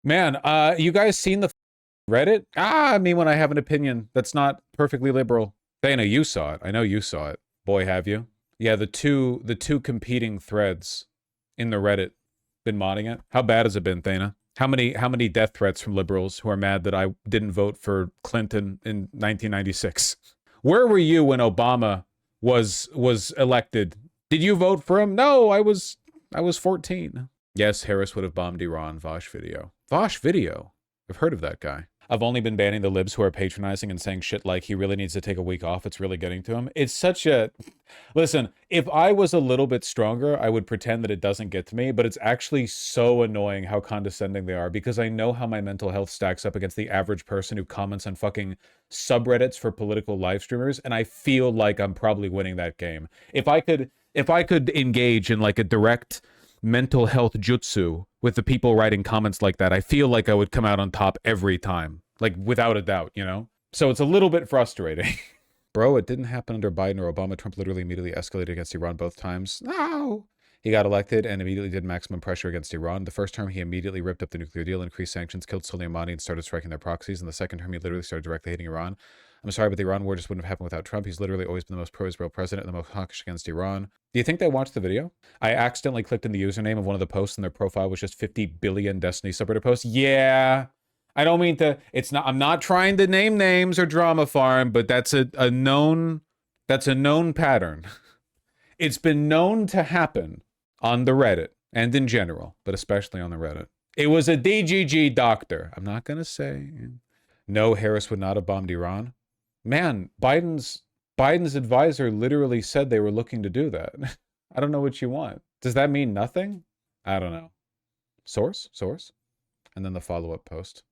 Man, you guys seen the Reddit? I mean, when I have an opinion that's not perfectly liberal. Dana, you saw it. I know you saw it. Boy, have you. Yeah, the two competing threads in the Reddit been modding it. How bad has it been, Dana? How many death threats from liberals who are mad that I didn't vote for Clinton in 1996? Where were you when Obama was elected? Did you vote for him? No, I was 14. Yes, Harris would have bombed Iran. Vosh video. Vosh video. I've heard of that guy. I've only been banning the libs who are patronizing and saying shit like he really needs to take a week off. It's really getting to him. It's such a... Listen, if I was a little bit stronger, I would pretend that it doesn't get to me, but it's actually so annoying how condescending they are because I know how my mental health stacks up against the average person who comments on fucking subreddits for political live streamers, and I feel like I'm probably winning that game. If I could engage in like a direct mental health jutsu with the people writing comments like that, I feel like I would come out on top every time, like without a doubt, you know? So it's a little bit frustrating. Bro, it didn't happen under Biden or Obama. Trump literally immediately escalated against Iran both times. No! He got elected and immediately did maximum pressure against Iran. The first term, he immediately ripped up the nuclear deal, increased sanctions, killed Soleimani, and started striking their proxies. In the second term, he literally started directly hitting Iran. I'm sorry, but the Iran war just wouldn't have happened without Trump. He's literally always been the most pro-Israel president and the most hawkish against Iran. Do you think they watched the video? I accidentally clicked in the username of one of the posts and their profile was just 50 billion Destiny subreddit posts. Yeah. I don't mean to, I'm not trying to name names or drama farm, but that's a known pattern. It's been known to happen on the Reddit and in general, but especially on the Reddit. It was a DGG doctor. I'm not going to say. No, Harris would not have bombed Iran. Man, Biden's advisor literally said they were looking to do that. I don't know what you want. Does that mean nothing? I don't know. Source? And then the follow-up post.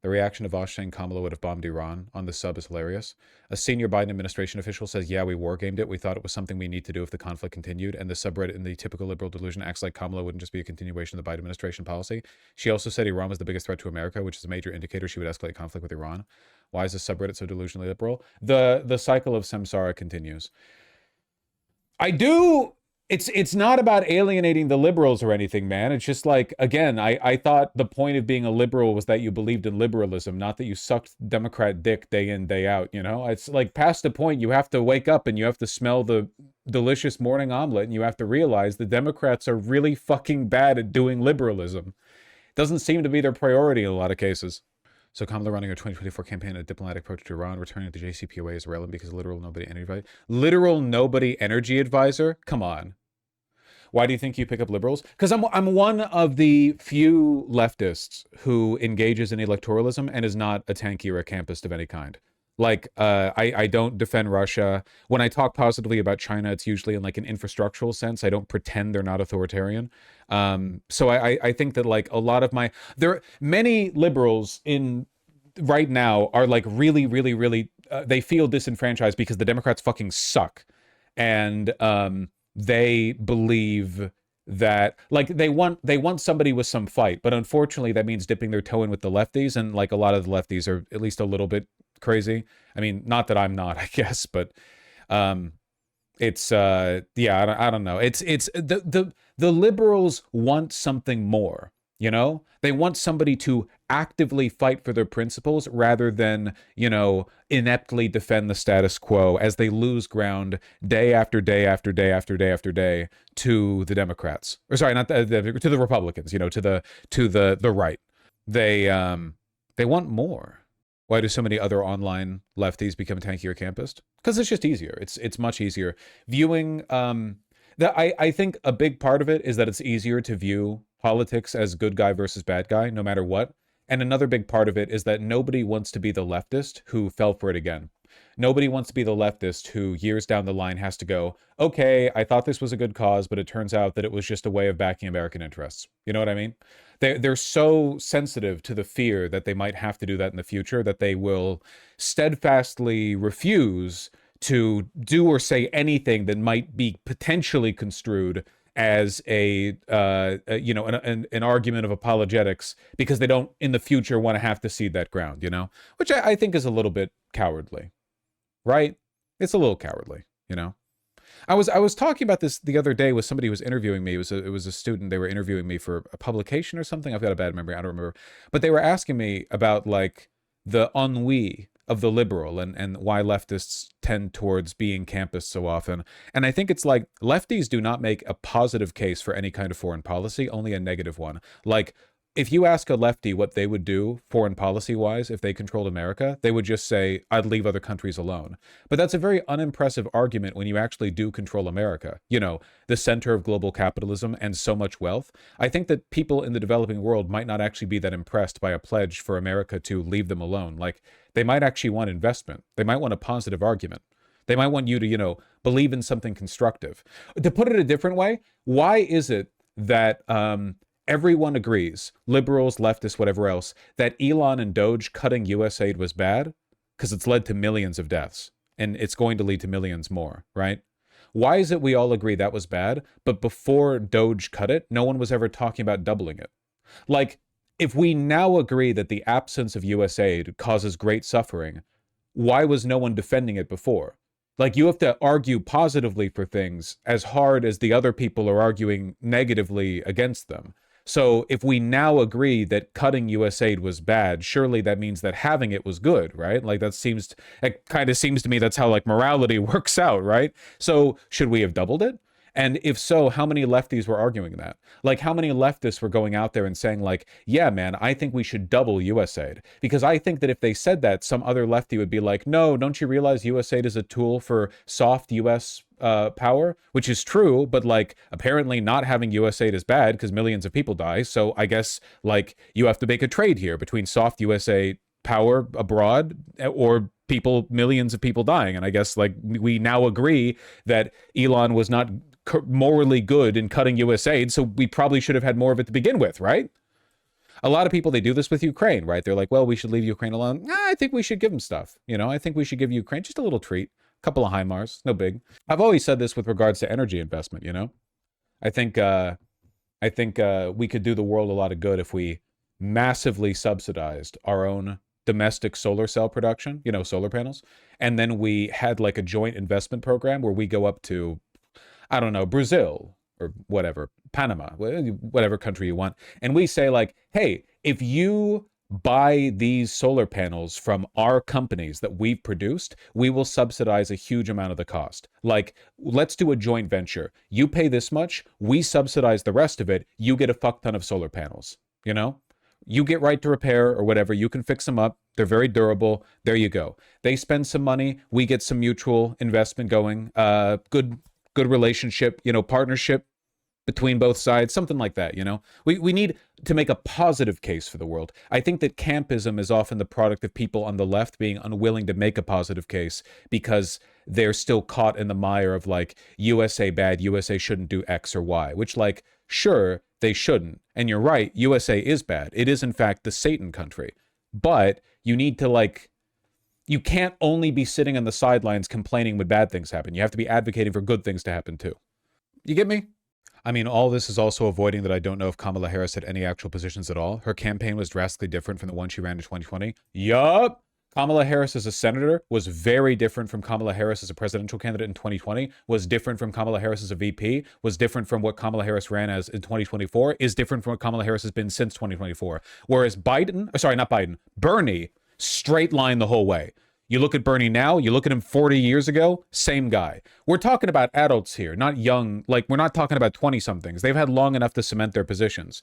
The reaction of Vosh saying Kamala would have bombed Iran on the sub is hilarious. A senior Biden administration official says, yeah, we wargamed it. We thought it was something we need to do if the conflict continued. And the subreddit in the typical liberal delusion acts like Kamala wouldn't just be a continuation of the Biden administration policy. She also said Iran was the biggest threat to America, which is a major indicator she would escalate conflict with Iran. Why is the subreddit so delusionally liberal? The cycle of samsara continues. It's not about alienating the liberals or anything, man. It's just like, again, I thought the point of being a liberal was that you believed in liberalism, not that you sucked Democrat dick day in, day out, you know? It's like past the point you have to wake up and you have to smell the delicious morning omelet and you have to realize the Democrats are really fucking bad at doing liberalism. It doesn't seem to be their priority in a lot of cases. So Kamala running her 2024 campaign a diplomatic approach to Iran, returning to the JCPOA is relevant because literal nobody energy advisor? Come on. Why do you think you pick up liberals? Because I'm one of the few leftists who engages in electoralism and is not a tanky or a campist of any kind. Like, I don't defend Russia. When I talk positively about China, it's usually in like an infrastructural sense. I don't pretend they're not authoritarian. So I think that like a lot of many liberals in right now are like really, they feel disenfranchised because the Democrats fucking suck. And they believe that like they want somebody with some fight, but unfortunately that means dipping their toe in with the lefties, and like a lot of the lefties are at least a little bit crazy. I mean, not that I'm not, I guess, but it's yeah, I don't know. It's the liberals want something more, you know? They want somebody to actively fight for their principles rather than, you know, ineptly defend the status quo as they lose ground day after day after day after day after day to the Democrats. Or sorry, not to the Republicans, you know, to the right. They want more. Why do so many other online lefties become tanky or campist? Because it's just easier. It's much easier. Viewing I think a big part of it is that it's easier to view politics as good guy versus bad guy, no matter what. And another big part of it is that nobody wants to be the leftist who fell for it again. Nobody wants to be the leftist who years down the line has to go, okay, I thought this was a good cause, but it turns out that it was just a way of backing American interests. You know what I mean? They're so sensitive to the fear that they might have to do that in the future that they will steadfastly refuse to do or say anything that might be potentially construed as a you know, an argument of apologetics because they don't in the future want to have to cede that ground, you know, which I think is a little bit cowardly, right? It's a little cowardly, you know. I was talking about this the other day with somebody who was interviewing me. It was a student. They were interviewing me for a publication or something. I've got a bad memory. I don't remember. But they were asking me about like the ennui of the liberal and why leftists tend towards being campists so often. And I think it's like lefties do not make a positive case for any kind of foreign policy, only a negative one. Like if you ask a lefty what they would do foreign policy wise if they controlled America, they would just say, I'd leave other countries alone. But that's a very unimpressive argument when you actually do control America, you know, the center of global capitalism and so much wealth. I think that people in the developing world might not actually be that impressed by a pledge for America to leave them alone. Like, they might actually want investment. They might want a positive argument. They might want you to, you know, believe in something constructive. To put it a different way, why is it that everyone agrees, liberals, leftists, whatever else, that Elon and Doge cutting US aid was bad? Because it's led to millions of deaths, and it's going to lead to millions more, right? Why is it we all agree that was bad, but before Doge cut it, no one was ever talking about doubling it? Like, if we now agree that the absence of US aid causes great suffering, why was no one defending it before? Like, you have to argue positively for things as hard as the other people are arguing negatively against them. So if we now agree that cutting US aid was bad, surely that means that having it was good, right? Like it kind of seems to me that's how like morality works out, right? So should we have doubled it? And if so, how many lefties were arguing that? Like, how many leftists were going out there and saying, like, yeah, man, I think we should double USAID? Because I think that if they said that, some other lefty would be like, no, don't you realize USAID is a tool for soft US power? Which is true, but like, apparently not having USAID is bad because millions of people die. So I guess, like, you have to make a trade here between soft USA power abroad or people, millions of people dying. And I guess, like, we now agree that Elon was not morally good in cutting US aid, so we probably should have had more of it to begin with, right? A lot of people, they do this with Ukraine, right? They're like, well, we should leave Ukraine alone. Nah, I think we should give them stuff. You know, I think we should give Ukraine just a little treat, a couple of HIMARS, no big. I've always said this with regards to energy investment, you know? I think we could do the world a lot of good if we massively subsidized our own domestic solar cell production, you know, solar panels, and then we had like a joint investment program where we go up to, I don't know, Brazil or whatever, Panama, whatever country you want. And we say like, hey, if you buy these solar panels from our companies that we've produced, we will subsidize a huge amount of the cost. Like, let's do a joint venture. You pay this much, we subsidize the rest of it, you get a fuck ton of solar panels, you know? You get right to repair or whatever, you can fix them up. They're very durable. There you go. They spend some money, we get some mutual investment going. Good relationship, you know, partnership between both sides, something like that, you know? We need to make a positive case for the world. I think that campism is often the product of people on the left being unwilling to make a positive case because they're still caught in the mire of like, USA bad, USA shouldn't do X or Y, which like, sure, they shouldn't. And you're right, USA is bad. It is in fact the Satan country. But you need to like, you can't only be sitting on the sidelines complaining when bad things happen. You have to be advocating for good things to happen too. You get me? I mean, all this is also avoiding that I don't know if Kamala Harris had any actual positions at all. Her campaign was drastically different from the one she ran in 2020. Yup! Kamala Harris as a senator was very different from Kamala Harris as a presidential candidate in 2020, was different from Kamala Harris as a VP, was different from what Kamala Harris ran as in 2024, is different from what Kamala Harris has been since 2024. Whereas Bernie, straight line the whole way. You look at Bernie now, you look at him 40 years ago, same guy. We're talking about adults here, not young, like we're not talking about 20-somethings. They've had long enough to cement their positions.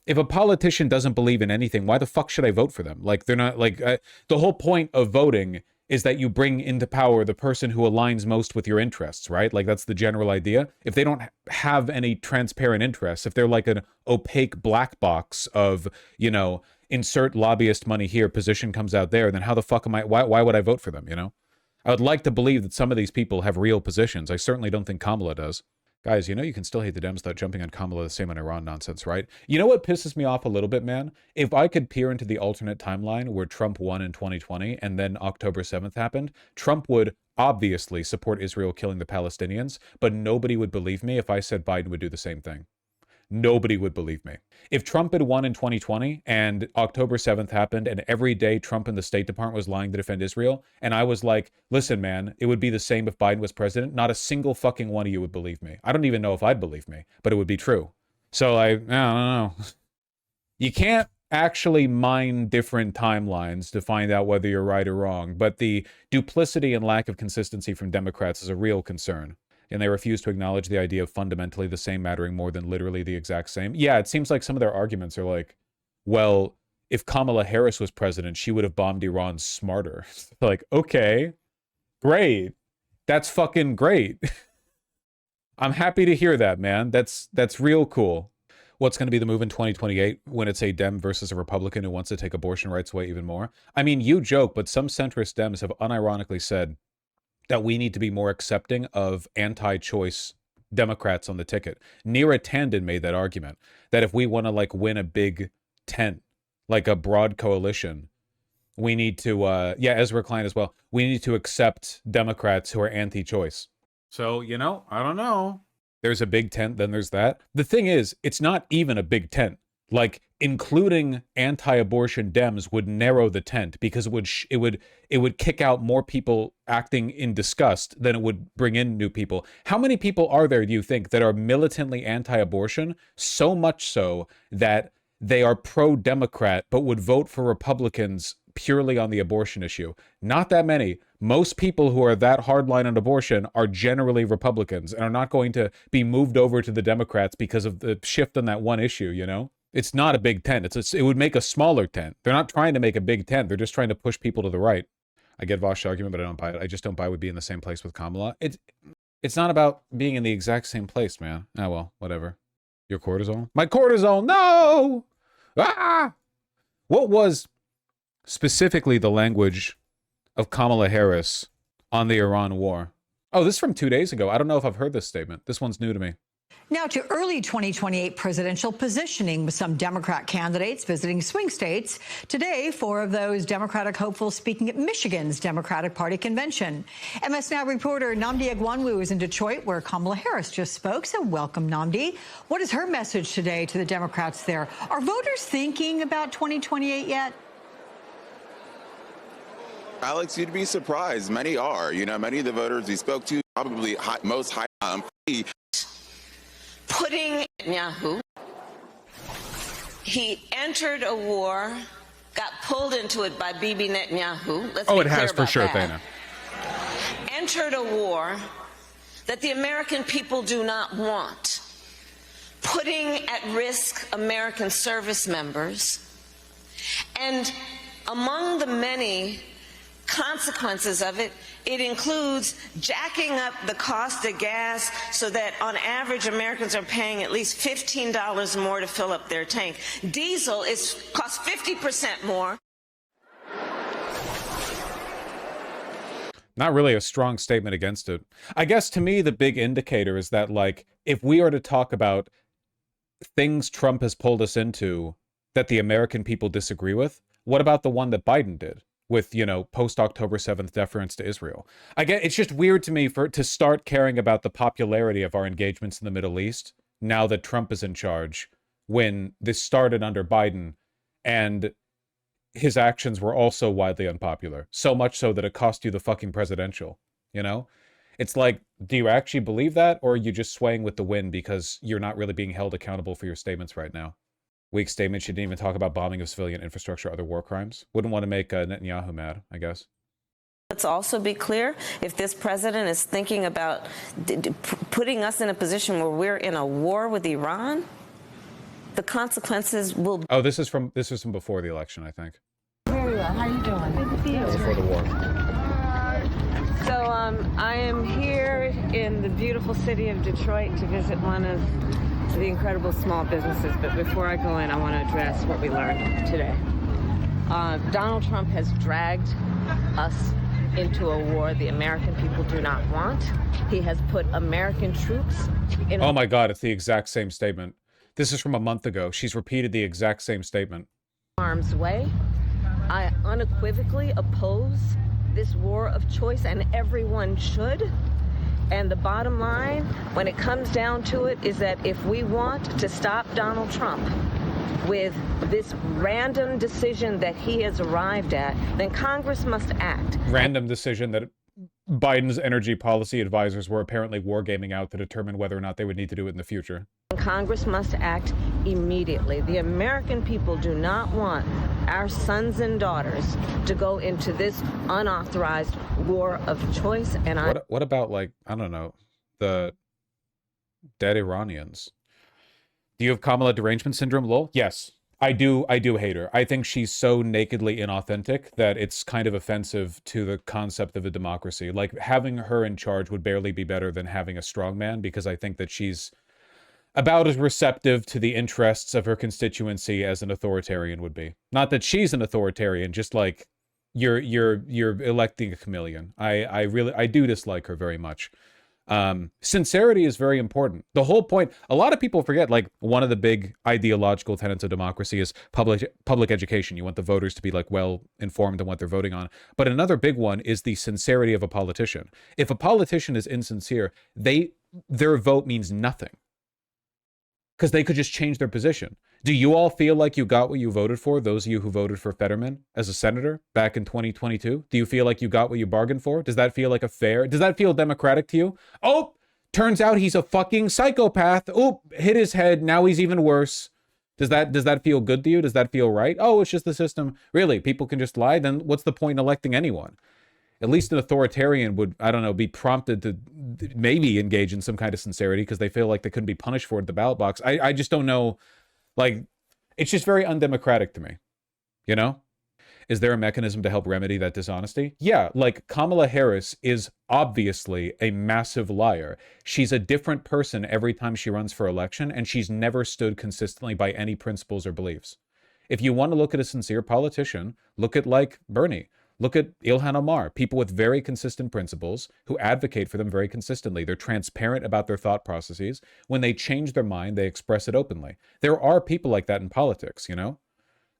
If a politician doesn't believe in anything, why the fuck should I vote for them? Like, they're not, like, the whole point of voting is that you bring into power the person who aligns most with your interests, right? Like, that's the general idea. If they don't have any transparent interests, if they're like an opaque black box of, you know, insert lobbyist money here, position comes out there, then how the fuck am I, why would I vote for them, you know? I would like to believe that some of these people have real positions. I certainly don't think Kamala does. Guys, you know you can still hate the Dems without jumping on Kamala the same on Iran nonsense, right? You know what pisses me off a little bit, man? If I could peer into the alternate timeline where Trump won in 2020 and then October 7th happened, Trump would obviously support Israel killing the Palestinians, but nobody would believe me if I said Biden would do the same thing. nobody would believe me. If Trump had won in 2020 and October 7th happened and every day Trump in the State Department was lying to defend Israel, and I was like, listen, man, it would be the same if Biden was president, not a single fucking one of you would believe me. I don't even know if I'd believe me, but it would be true. So I don't know. You can't actually mine different timelines to find out whether you're right or wrong, but the duplicity and lack of consistency from Democrats is a real concern. And they refuse to acknowledge the idea of fundamentally the same mattering more than literally the exact same. Yeah, it seems like some of their arguments are like, well, if Kamala Harris was president, she would have bombed Iran smarter. Like, okay, great. That's fucking great. I'm happy to hear that, man. That's real cool. What's going to be the move in 2028 when it's a Dem versus a Republican who wants to take abortion rights away even more? I mean, you joke, but some centrist Dems have unironically said that we need to be more accepting of anti-choice Democrats on the ticket. Neera Tanden made that argument, that if we want to like win a big tent, like a broad coalition, we need to, Ezra Klein as well, we need to accept Democrats who are anti-choice. So, you know, I don't know. There's a big tent, then there's that. The thing is, it's not even a big tent. Like, including anti-abortion Dems would narrow the tent because it would kick out more people acting in disgust than it would bring in new people. How many people are there, do you think, that are militantly anti-abortion, so much so that they are pro-Democrat but would vote for Republicans purely on the abortion issue? Not that many. Most people who are that hardline on abortion are generally Republicans and are not going to be moved over to the Democrats because of the shift on that one issue, you know? It's not a big tent. It would make a smaller tent. They're not trying to make a big tent. They're just trying to push people to the right. I get Vosh's argument, but I don't buy it. I just don't buy would be in the same place with Kamala. It's not about being in the exact same place, man. Oh, well, whatever. Your cortisol? My cortisol, no! Ah! What was specifically the language of Kamala Harris on the Iran war? Oh, this is from 2 days ago. I don't know if I've heard this statement. This one's new to me. Now to early 2028 presidential positioning with some Democrat candidates visiting swing states. Today, 4 of those Democratic hopefuls speaking at Michigan's Democratic Party convention. MS Now reporter Nnamdi Egwuonwu is in Detroit, where Kamala Harris just spoke. So welcome, Nnamdi. What is her message today to the Democrats there? Are voters thinking about 2028 yet? Alex, you'd be surprised. Many are. You know, many of the voters we spoke to, probably most high. Putting Netanyahu, he entered a war, got pulled into it by Bibi Netanyahu. Oh, it has for sure, Dana. Entered a war that the American people do not want, putting at risk American service members, and among the many consequences of it, it includes jacking up the cost of gas so that on average Americans are paying at least $15 more to fill up their tank. Diesel costs 50% more. Not really a strong statement against it. I guess to me the big indicator is that, like, if we are to talk about things Trump has pulled us into that the American people disagree with, what about the one that Biden did? With, you know, post-October 7th deference to Israel. I get it's just weird to me to start caring about the popularity of our engagements in the Middle East now that Trump is in charge, when this started under Biden and his actions were also widely unpopular. So much so that it cost you the fucking presidential, you know? It's like, do you actually believe that, or are you just swaying with the wind because you're not really being held accountable for your statements right now? Weak statement. She didn't even talk about bombing of civilian infrastructure or other war crimes. Wouldn't want to make Netanyahu mad, I guess. Let's also be clear, if this president is thinking about putting us in a position where we're in a war with Iran, the consequences will... Oh, this is from before the election, I think. Very well. How are you doing? Good to see you. Before the war. So I am here in the beautiful city of Detroit to visit one of the incredible small businesses. But before I go in, I want to address what we learned today. Donald Trump has dragged us into a war the American people do not want. He has put American troops in... Oh my God, it's the exact same statement. This is from a month ago. She's repeated the exact same statement. ...harm's way. I unequivocally oppose this war of choice, and everyone should. And the bottom line, when it comes down to it, is that if we want to stop Donald Trump with this random decision that he has arrived at, then Congress must act. Random decision that Biden's energy policy advisors were apparently wargaming out to determine whether or not they would need to do it in the future. Congress must act immediately. The American people do not want our sons and daughters to go into this unauthorized war of choice. And what about, like, I don't know, the dead Iranians? Do you have Kamala derangement syndrome, lol? Yes. I do hate her. I think she's so nakedly inauthentic that it's kind of offensive to the concept of a democracy. Like, having her in charge would barely be better than having a strongman, because I think that she's about as receptive to the interests of her constituency as an authoritarian would be. Not that she's an authoritarian, just like you're electing a chameleon. I do dislike her very much. Sincerity is very important. The whole point, a lot of people forget, like, one of the big ideological tenets of democracy is public education. You want the voters to be, like, well informed on what they're voting on. But another big one is the sincerity of a politician. If a politician is insincere, their vote means nothing, because they could just change their position. Do you all feel like you got what you voted for, those of you who voted for Fetterman as a senator back in 2022? Do you feel like you got what you bargained for? Does that feel like does that feel democratic to you? Oh, turns out he's a fucking psychopath. Oh, hit his head. Now he's even worse. Does that feel good to you? Does that feel right? Oh, it's just the system. Really? People can just lie? Then what's the point in electing anyone? At least an authoritarian would, I don't know, be prompted to maybe engage in some kind of sincerity because they feel like they couldn't be punished for it at the ballot box. I just don't know. Like, it's just very undemocratic to me, you know? Is there a mechanism to help remedy that dishonesty? Yeah, like, Kamala Harris is obviously a massive liar. She's a different person every time she runs for election, and she's never stood consistently by any principles or beliefs. If you want to look at a sincere politician, look at, like, Bernie. Look at Ilhan Omar, people with very consistent principles who advocate for them very consistently. They're transparent about their thought processes. When they change their mind, they express it openly. There are people like that in politics, you know?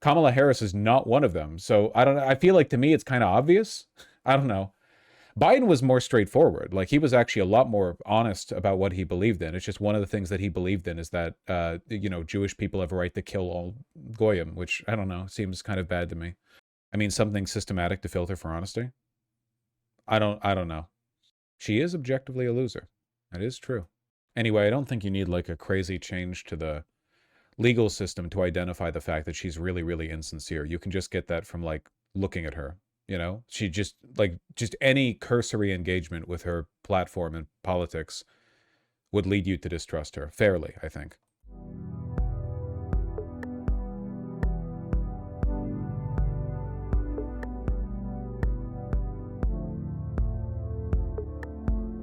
Kamala Harris is not one of them. So I don't know. I feel like, to me, it's kind of obvious. I don't know. Biden was more straightforward. Like, he was actually a lot more honest about what he believed in. It's just one of the things that he believed in is that, you know, Jewish people have a right to kill all goyim, which, I don't know, seems kind of bad to me. I mean, something systematic to filter for honesty? I don't know. She is objectively a loser. That is true. Anyway, I don't think you need, like, a crazy change to the legal system to identify the fact that she's really, really insincere. You can just get that from, like, looking at her, you know? She just, like, just any cursory engagement with her platform in politics would lead you to distrust her. Fairly, I think.